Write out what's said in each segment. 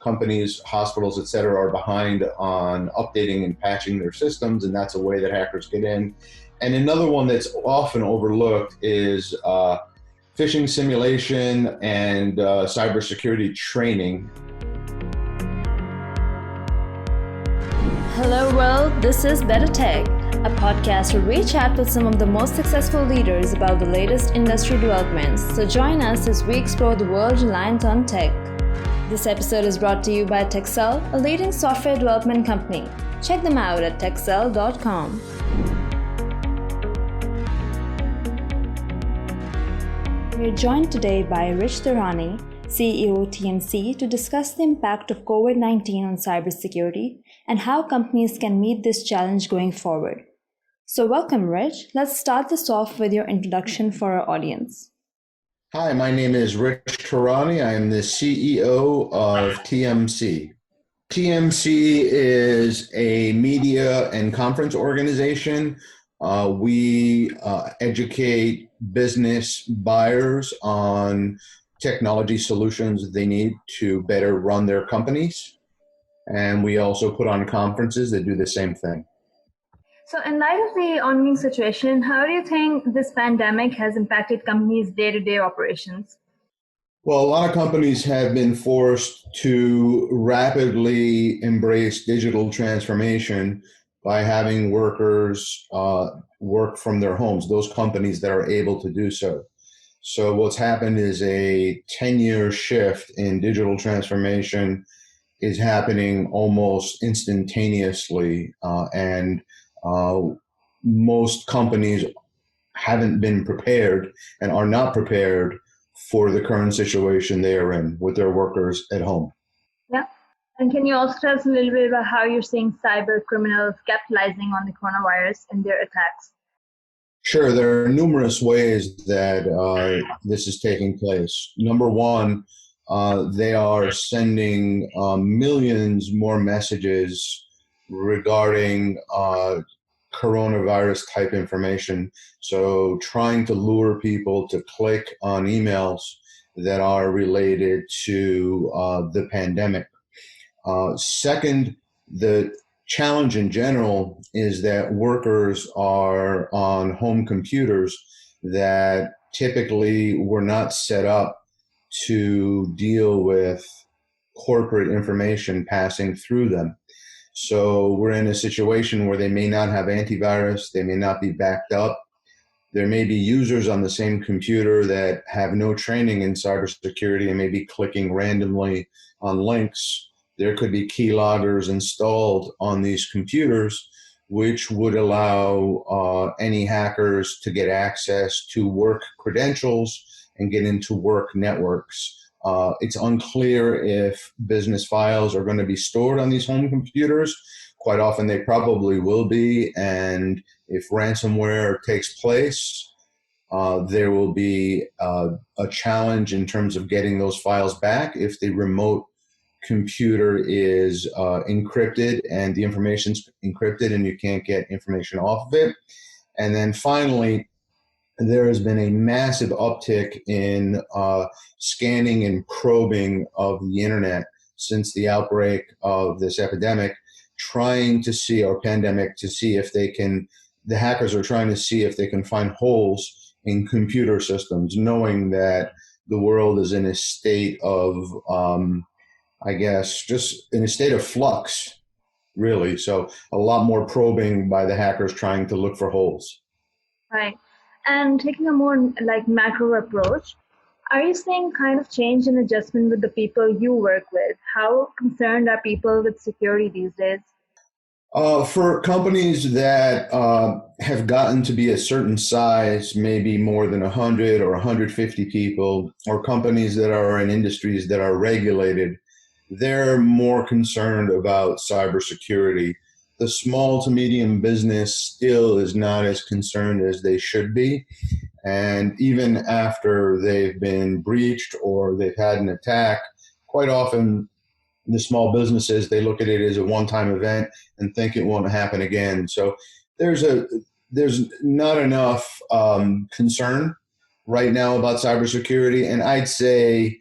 companies, hospitals, et cetera, are behind on updating and patching their systems, and that's a way that hackers get in. And another one that's often overlooked is phishing simulation and cybersecurity training. Hello world, this is BetterTech, a podcast where we chat with some of the most successful leaders about the latest industry developments. So join us as we explore the world reliant on tech. This episode is brought to you by Techcell, a leading software development company. Check them out at techcell.com. We're joined today by Rich Tehrani, CEO TMC, to discuss the impact of Covid-19 on cybersecurity and how companies can meet this challenge going forward. So welcome, Rich. Let's start this off with your introduction for our audience. Hi, my name is Rich Tehrani. I am the CEO of TMC. TMC is a media and conference organization. We educate business buyers on technology solutions they need to better run their companies. And we also put on conferences that do the same thing. So in light of the ongoing situation, how do you think this pandemic has impacted companies' day-to-day operations? Well, a lot of companies have been forced to rapidly embrace digital transformation by having workers work from their homes, those companies that are able to do so. So what's happened is a 10-year shift in digital transformation is happening almost instantaneously, and most companies haven't been prepared and are not prepared for the current situation they are in with their workers at home. Yeah. And can you also tell us a little bit about how you're seeing cyber criminals capitalizing on the coronavirus in their attacks? Sure. There are numerous ways that this is taking place. Number one, they are sending millions more messages regarding coronavirus type information. So trying to lure people to click on emails that are related to the pandemic. Second, the challenge in general is that workers are on home computers that typically were not set up to deal with corporate information passing through them. So we're in a situation where they may not have antivirus, they may not be backed up. There may be users on the same computer that have no training in cybersecurity and may be clicking randomly on links. There could be keyloggers installed on these computers, which would allow any hackers to get access to work credentials and get into work networks. It's unclear if business files are going to be stored on these home computers. Quite often they probably will be, and if ransomware takes place, there will be a challenge in terms of getting those files back if the remote computer is encrypted and the information's encrypted and you can't get information off of it. And then finally, there has been a massive uptick in scanning and probing of the internet since the outbreak of this epidemic, trying to see, or pandemic, to see if they can, the hackers are trying to see if they can find holes in computer systems, knowing that the world is in a state of, just in a state of flux, really. So a lot more probing by the hackers trying to look for holes. Right. And taking a more macro approach, are you seeing kind of change and adjustment with the people you work with? How concerned are people with security these days? For companies that have gotten to be a certain size, maybe more than 100 or 150 people, or companies that are in industries that are regulated, they're more concerned about cybersecurity. The small to medium business still is not as concerned as they should be. And even after they've been breached or they've had an attack, quite often the small businesses, they look at it as a one-time event and think it won't happen again. So there's not enough concern right now about cybersecurity. And I'd say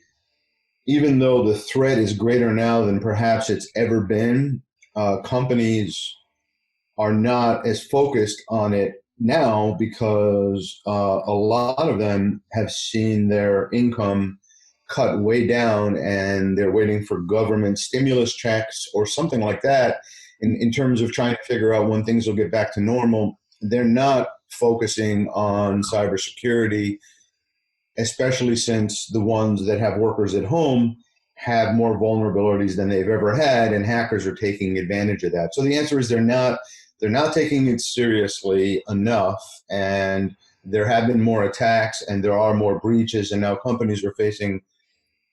even though the threat is greater now than perhaps it's ever been, companies are not as focused on it now because a lot of them have seen their income cut way down and they're waiting for government stimulus checks or something like that in terms of trying to figure out when things will get back to normal. They're not focusing on cybersecurity, especially since the ones that have workers at home have more vulnerabilities than they've ever had, and hackers are taking advantage of that. So the answer is they're not taking it seriously enough, and there have been more attacks and there are more breaches, and now companies are facing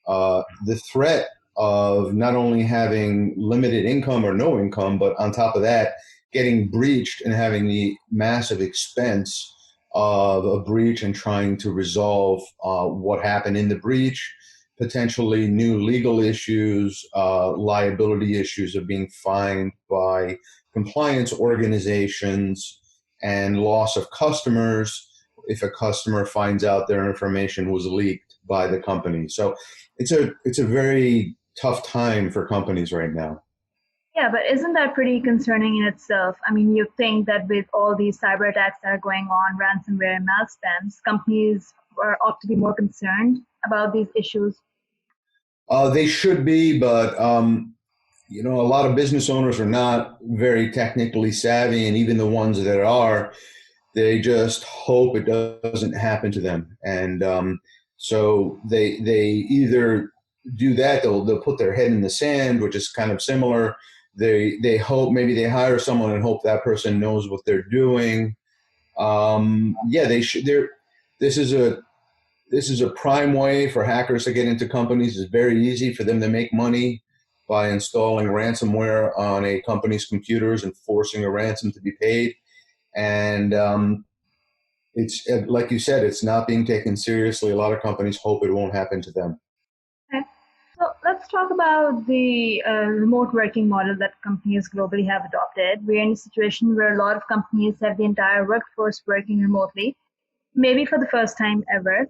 the threat of not only having limited income or no income, but on top of that, getting breached and having the massive expense of a breach and trying to resolve what happened in the breach, potentially new legal issues, liability issues of being fined by compliance organizations, and loss of customers if a customer finds out their information was leaked by the company. So it's a very tough time for companies right now. Yeah, but isn't that pretty concerning in itself? I mean, you think that with all these cyber attacks that are going on, ransomware and malspams, companies ought to be more concerned about these issues. They should be, but a lot of business owners are not very technically savvy, and even the ones that are, they just hope it doesn't happen to them. And so they either do that, they'll put their head in the sand, which is kind of similar. They hope, maybe they hire someone and hope that person knows what they're doing. Yeah, they should. This is a prime way for hackers to get into companies. It's very easy for them to make money by installing ransomware on a company's computers and forcing a ransom to be paid. And it's like you said, it's not being taken seriously. A lot of companies hope it won't happen to them. Okay. So let's talk about the remote working model that companies globally have adopted. We're in a situation where a lot of companies have the entire workforce working remotely, maybe for the first time ever,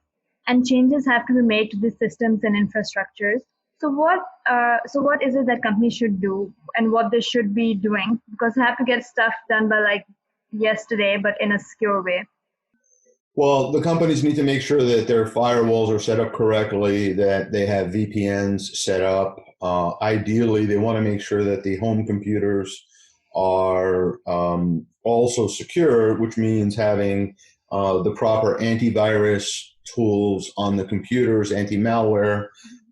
and changes have to be made to the systems and infrastructures. So what is it that companies should do and what they should be doing? Because they have to get stuff done by like yesterday, but in a secure way. Well, the companies need to make sure that their firewalls are set up correctly, that they have VPNs set up. Ideally, they want to make sure that the home computers are also secure, which means having the proper antivirus tools on the computers, anti-malware.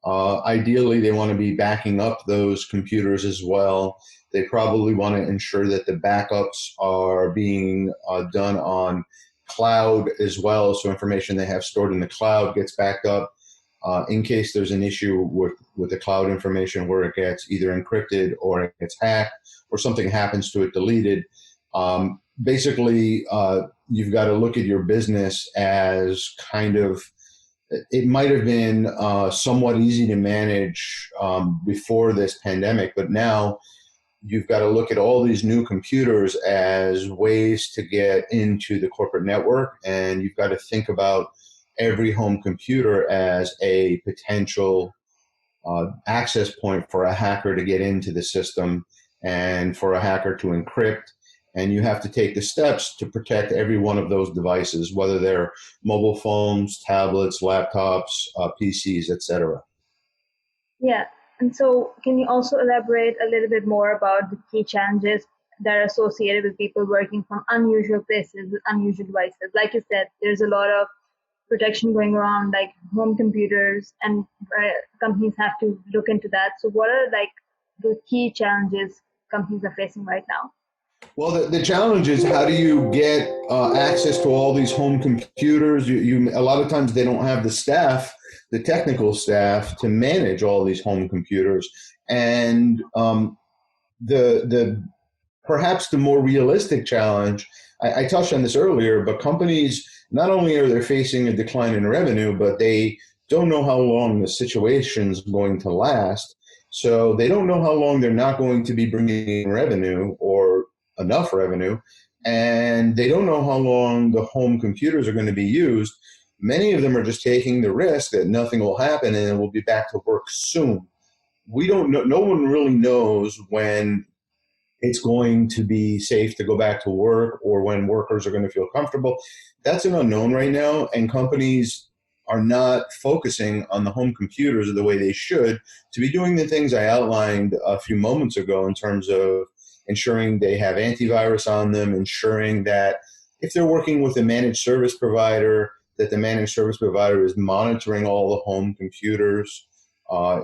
Ideally, they want to be backing up those computers as well. They probably want to ensure that the backups are being done on cloud as well, so information they have stored in the cloud gets backed up in case there's an issue with the cloud information where it gets either encrypted or it gets hacked or something happens to it deleted. Basically, you've got to look at your business as kind of, it might have been somewhat easy to manage before this pandemic, but now you've got to look at all these new computers as ways to get into the corporate network, and you've got to think about every home computer as a potential access point for a hacker to get into the system and for a hacker to encrypt. And you have to take the steps to protect every one of those devices, whether they're mobile phones, tablets, laptops, PCs, etc. Yeah. And so can you also elaborate a little bit more about the key challenges that are associated with people working from unusual places with unusual devices? Like you said, there's a lot of protection going around, like home computers, and companies have to look into that. So what are like the key challenges companies are facing right now? Well, the challenge is, how do you get access to all these home computers? A lot of times they don't have the staff, the technical staff, to manage all these home computers. And the perhaps the more realistic challenge, I touched on this earlier, but companies, not only are they facing a decline in revenue, but they don't know how long the situation's going to last. So they don't know how long they're not going to be bringing in revenue or enough revenue, and they don't know how long the home computers are going to be used. Many of them are just taking the risk that nothing will happen and we'll be back to work soon. We don't know, no one really knows when it's going to be safe to go back to work or when workers are going to feel comfortable. That's an unknown right now, and companies are not focusing on the home computers the way they should to be doing the things I outlined a few moments ago in terms of ensuring they have antivirus on them, ensuring that if they're working with a managed service provider, that the managed service provider is monitoring all the home computers,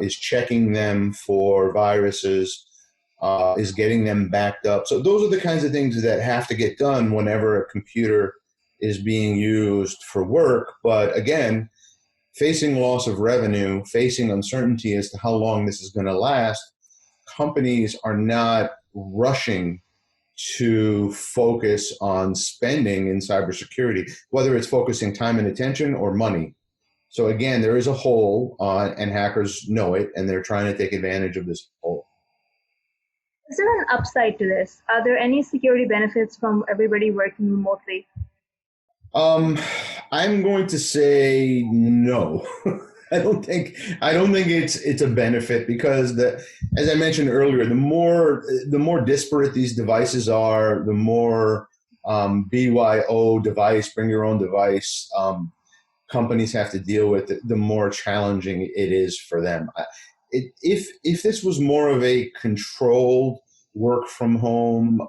is checking them for viruses, is getting them backed up. So those are the kinds of things that have to get done whenever a computer is being used for work. But again, facing loss of revenue, facing uncertainty as to how long this is going to last, companies are not rushing to focus on spending in cybersecurity, whether it's focusing time and attention or money. So again, there is a hole, and hackers know it, and they're trying to take advantage of this hole. Is there an upside to this? Are there any security benefits from everybody working remotely? I'm going to say no. I don't think it's a benefit because as I mentioned earlier, the more disparate these devices are, the more BYO device, bring your own device, companies have to deal with, the more challenging it is for them. If this was more of a controlled work from home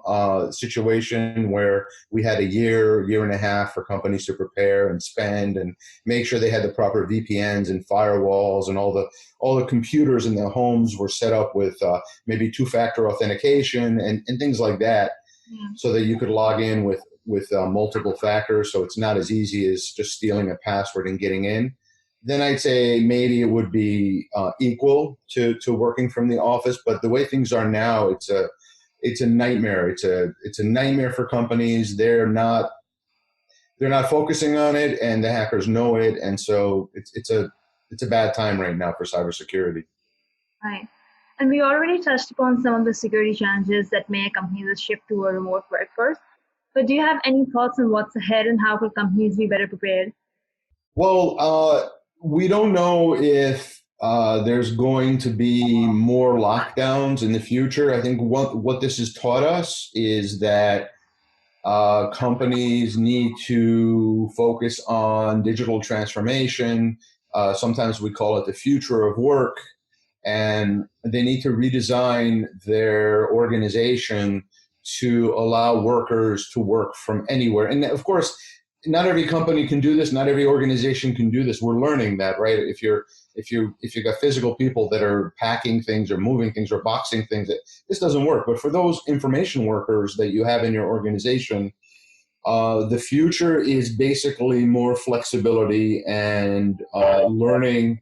situation where we had a year and a half for companies to prepare and spend and make sure they had the proper VPNs and firewalls and all the computers in their homes were set up with maybe two-factor authentication and things like that, so that you could log in with multiple factors, so it's not as easy as just stealing a password and getting in, then I'd say maybe it would be equal to working from the office. But the way things are now, it's a nightmare. It's a nightmare for companies. They're not focusing on it, and the hackers know it, and so it's a bad time right now for cybersecurity. Right. And we already touched upon some of the security challenges that may accompany shift to a remote workforce. But do you have any thoughts on what's ahead and how could companies be better prepared? Well, we don't know if there's going to be more lockdowns in the future. I think what this has taught us is that companies need to focus on digital transformation. Sometimes we call it the future of work, and they need to redesign their organization to allow workers to work from anywhere. And of course, not every company can do this. Not every organization can do this. We're learning that, right? If you got physical people that are packing things or moving things or boxing things, this doesn't work. But for those information workers that you have in your organization, the future is basically more flexibility and learning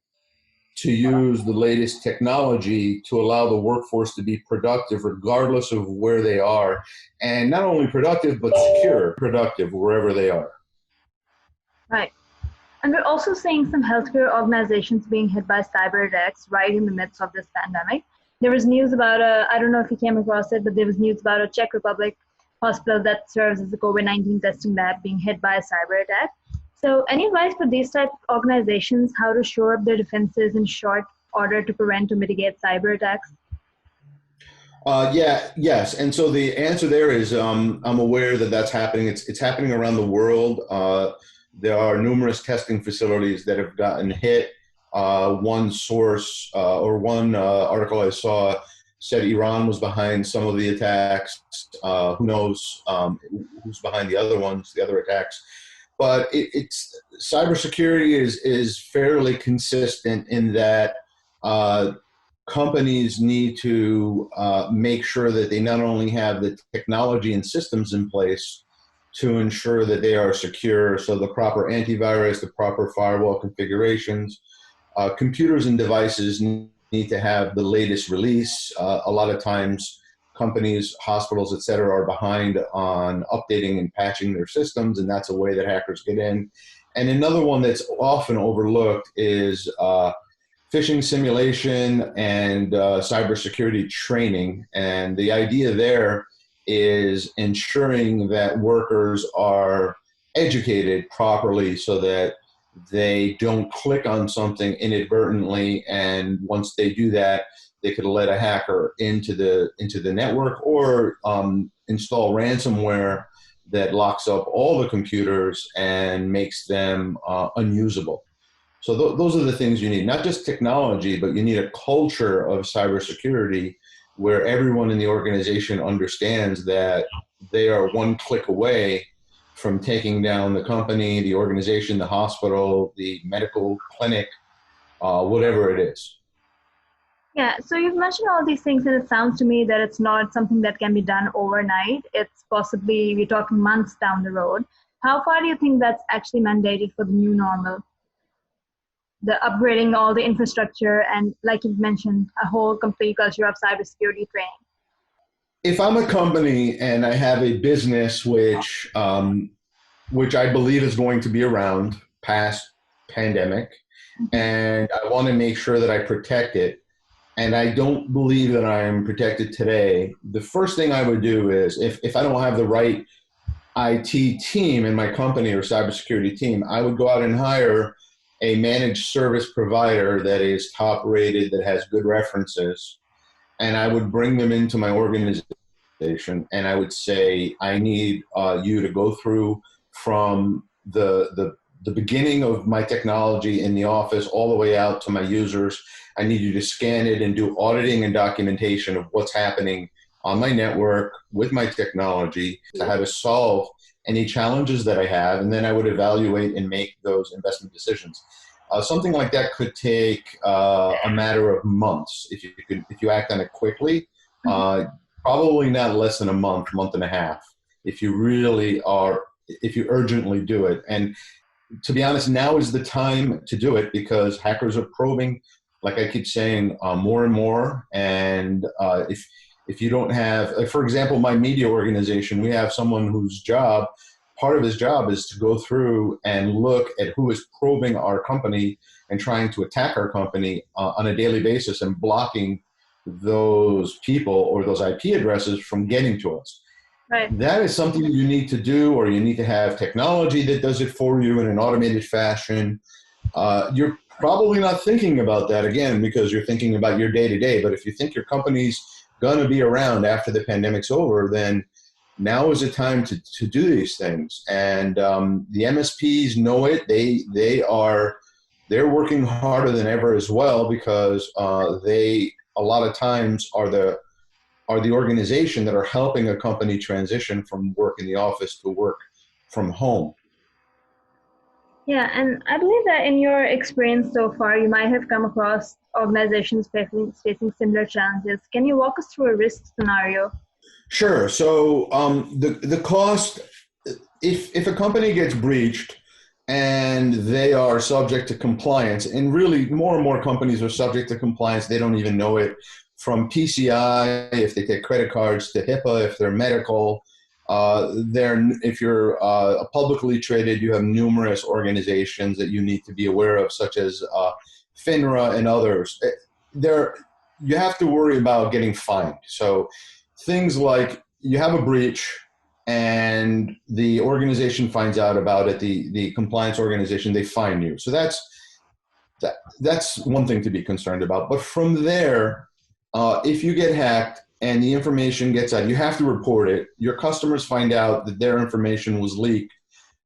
to use the latest technology to allow the workforce to be productive regardless of where they are. And not only productive, but secure, productive wherever they are. Right. And we're also seeing some healthcare organizations being hit by cyber attacks right in the midst of this pandemic. There was news about I don't know if you came across it, but there was news about a Czech Republic hospital that serves as a COVID-19 testing lab being hit by a cyber attack. So any advice for these type of organizations, how to shore up their defenses in short order to prevent or mitigate cyber attacks? Yes. And so the answer there is I'm aware that that's happening. It's happening around the world. There are numerous testing facilities that have gotten hit. One source or one article I saw said Iran was behind some of the attacks. Who knows who's behind the other ones, the other attacks. But it's cybersecurity is fairly consistent in that companies need to make sure that they not only have the technology and systems in place to ensure that they are secure, so the proper antivirus, the proper firewall configurations, computers and devices need to have the latest release. A lot of times companies, hospitals, et cetera, are behind on updating and patching their systems, and that's a way that hackers get in. And another one that's often overlooked is phishing simulation and cybersecurity training. And the idea there is ensuring that workers are educated properly so that they don't click on something inadvertently, and once they do that, they could let a hacker into the network, or install ransomware that locks up all the computers and makes them unusable. So those are the things you need, not just technology, but you need a culture of cybersecurity where everyone in the organization understands that they are one click away from taking down the company, the organization, the hospital, the medical clinic, whatever it is. Yeah, so you've mentioned all these things, and it sounds to me that it's not something that can be done overnight. It's possibly, we're talking months down the road. How far do you think that's actually mandated for the new normal? The upgrading all the infrastructure and, like you mentioned, a whole complete culture of cybersecurity training. If I'm a company and I have a business which I believe is going to be around past pandemic, and I want to make sure that I protect it, and I don't believe that I am protected today, the first thing I would do is, if I don't have the right IT team in my company or cybersecurity team, I would go out and hire a managed service provider that is top rated, that has good references, and I would bring them into my organization, and I would say, I need you to go through from the beginning of my technology in the office all the way out to my users. I need you to scan it and do auditing and documentation of what's happening on my network with my technology, to how to solve any challenges that I have, and then I would evaluate and make those investment decisions. Something like that could take a matter of months if you act on it quickly. Probably not less than a month and a half, if you urgently do it. And to be honest, now is the time to do it, because hackers are probing, like I keep saying, more and more. And if you don't have, like, for example, my media organization, we have someone whose part of his job is to go through and look at who is probing our company and trying to attack our company on a daily basis, and blocking those people or those IP addresses from getting to us. Right. That is something you need to do, or you need to have technology that does it for you in an automated fashion. You're probably not thinking about that, again, because you're thinking about your day-to-day. But if you think your company's going to be around after the pandemic's over, then now is the time to do these things. And the MSPs know it. They're working harder than ever as well, because they a lot of times are the organization that are helping a company transition from work in the office to work from home. Yeah, and I believe that in your experience so far, you might have come across organizations facing similar challenges. Can you walk us through a risk scenario? Sure. So the cost, if a company gets breached and they are subject to compliance, and really more and more companies are subject to compliance, they don't even know it, from PCI, if they take credit cards, to HIPAA, if they're medical. If you're publicly traded, you have numerous organizations that you need to be aware of, such as FINRA and others. You have to worry about getting fined. So things like, you have a breach and the organization finds out about it, the compliance organization, they fine you. So that's one thing to be concerned about. But from there, if you get hacked and the information gets out, you have to report it. Your customers find out that their information was leaked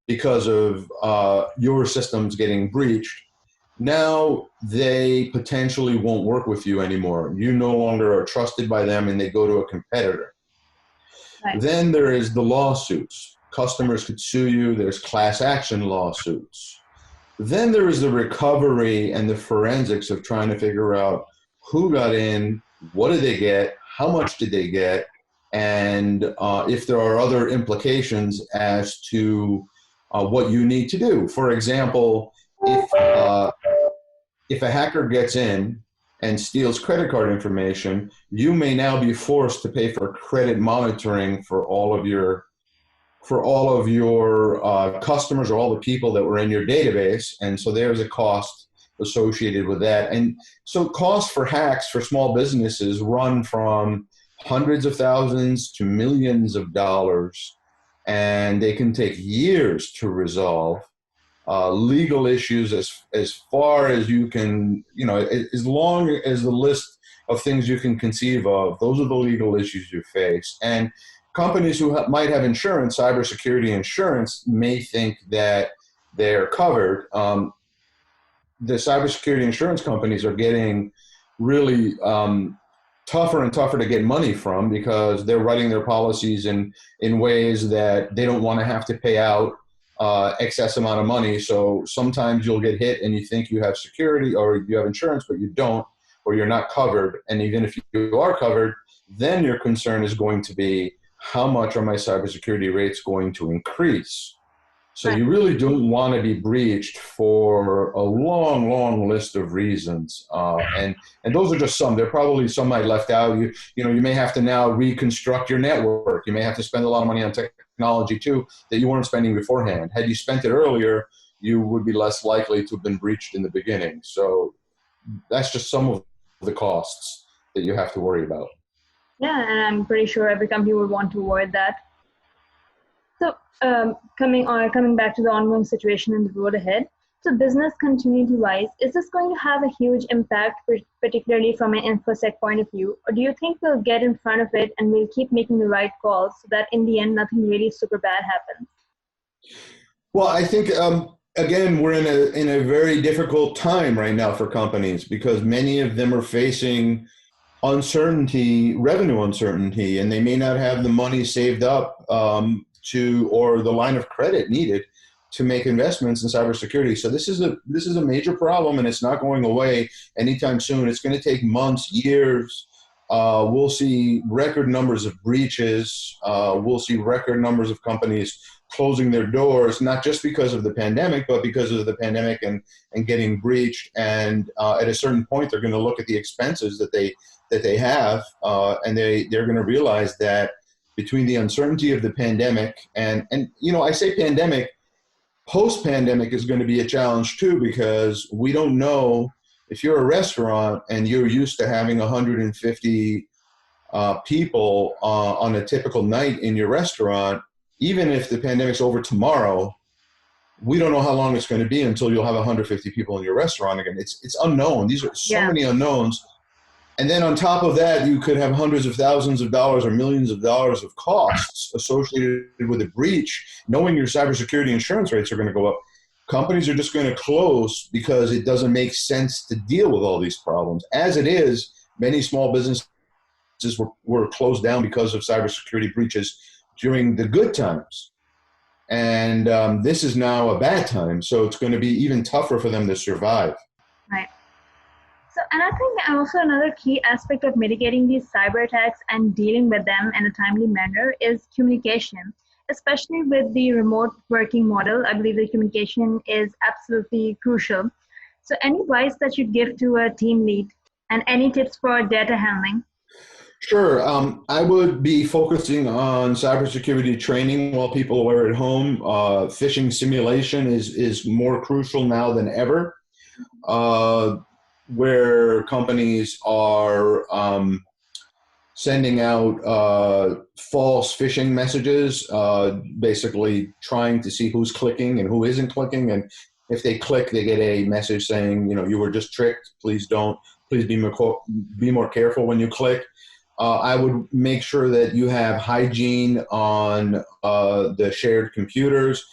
because of your systems getting breached. Now they potentially won't work with you anymore. You no longer are trusted by them, and they go to a competitor. Right. Then there is the lawsuits. Customers could sue you. There's class action lawsuits. Then there is the recovery and the forensics of trying to figure out who got in, what did they get, how much did they get, and if there are other implications as to what you need to do. For example, if a hacker gets in and steals credit card information, you may now be forced to pay for credit monitoring for all of your customers, or all the people that were in your database. And so there's a cost associated with that. And so costs for hacks for small businesses run from hundreds of thousands to millions of dollars, and they can take years to resolve. legal issues as far as you can, as long as the list of things you can conceive of, those are the legal issues you face. And companies who might have insurance, cybersecurity insurance, may think that they're covered. The cybersecurity insurance companies are getting really tougher and tougher to get money from, because they're writing their policies in ways that they don't want to have to pay out excess amount of money. So sometimes you'll get hit and you think you have security or you have insurance, but you don't, or you're not covered. And even if you are covered, then your concern is going to be, how much are my cybersecurity rates going to increase? So you really don't want to be breached for a long, long list of reasons. And those are just some. There are probably some I left out. You may have to now reconstruct your network. You may have to spend a lot of money on technology too that you weren't spending beforehand. Had you spent it earlier, you would be less likely to have been breached in the beginning. So that's just some of the costs that you have to worry about. Yeah, and I'm pretty sure every company would want to avoid that. So coming back to the ongoing situation in the road ahead, so business continuity-wise, is this going to have a huge impact, particularly from an InfoSec point of view? Or do you think we'll get in front of it and we'll keep making the right calls so that in the end, nothing really super bad happens? Well, I think, again, we're in a very difficult time right now for companies, because many of them are facing revenue uncertainty, and they may not have the money saved up or the line of credit needed to make investments in cybersecurity. So this is a major problem, and it's not going away anytime soon. It's going to take months, years. We'll see record numbers of breaches. We'll see record numbers of companies closing their doors, not just because of the pandemic, but because of the pandemic and getting breached. And at a certain point, they're going to look at the expenses that they have, and they're going to realize that between the uncertainty of the pandemic and I say pandemic, post-pandemic is going to be a challenge too, because we don't know if you're a restaurant and you're used to having 150 people on a typical night in your restaurant. Even if the pandemic's over tomorrow, we don't know how long it's going to be until you'll have 150 people in your restaurant again. It's unknown. These are so many unknowns. And then on top of that, you could have hundreds of thousands of dollars or millions of dollars of costs associated with a breach, knowing your cybersecurity insurance rates are going to go up. Companies are just going to close because it doesn't make sense to deal with all these problems. As it is, many small businesses were closed down because of cybersecurity breaches during the good times. And this is now a bad time, so it's going to be even tougher for them to survive. Right. So, and I think also another key aspect of mitigating these cyber attacks and dealing with them in a timely manner is communication, especially with the remote working model. I believe that communication is absolutely crucial. So any advice that you'd give to a team lead, and any tips for data handling? Sure. I would be focusing on cybersecurity training while people are at home. Phishing simulation is more crucial now than ever, where companies are sending out false phishing messages, basically trying to see who's clicking and who isn't clicking. And if they click, they get a message saying, you were just tricked. Please be more careful when you click. I would make sure that you have hygiene on the shared computers.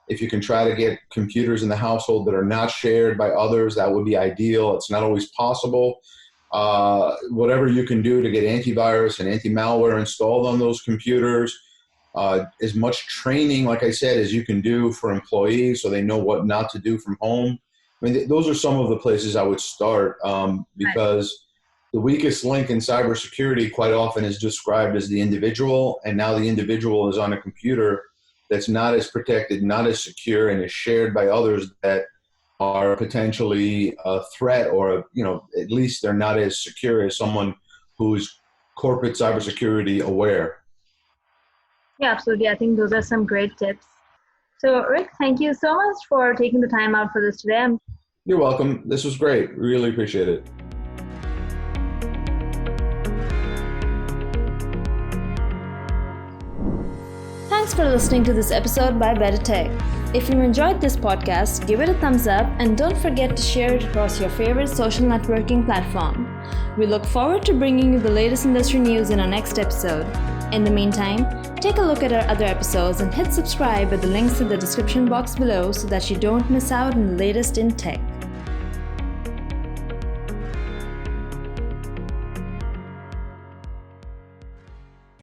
If you can try to get computers in the household that are not shared by others, that would be ideal. It's not always possible. Whatever you can do to get antivirus and anti-malware installed on those computers, as much training, like I said, as you can do for employees so they know what not to do from home. I mean, those are some of the places I would start, because the weakest link in cybersecurity quite often is described as the individual, and now the individual is on a computer that's not as protected, not as secure, and is shared by others that are potentially a threat, or at least they're not as secure as someone who's corporate cybersecurity aware. Yeah, absolutely. I think those are some great tips. So Rick, thank you so much for taking the time out for this today. You're welcome. This was great. Really appreciate it. Thanks for listening to this episode by BetterTech. If you enjoyed this podcast, give it a thumbs up and don't forget to share it across your favorite social networking platform. We look forward to bringing you the latest industry news in our next episode. In the meantime, take a look at our other episodes and hit subscribe at the links in the description box below so that you don't miss out on the latest in tech.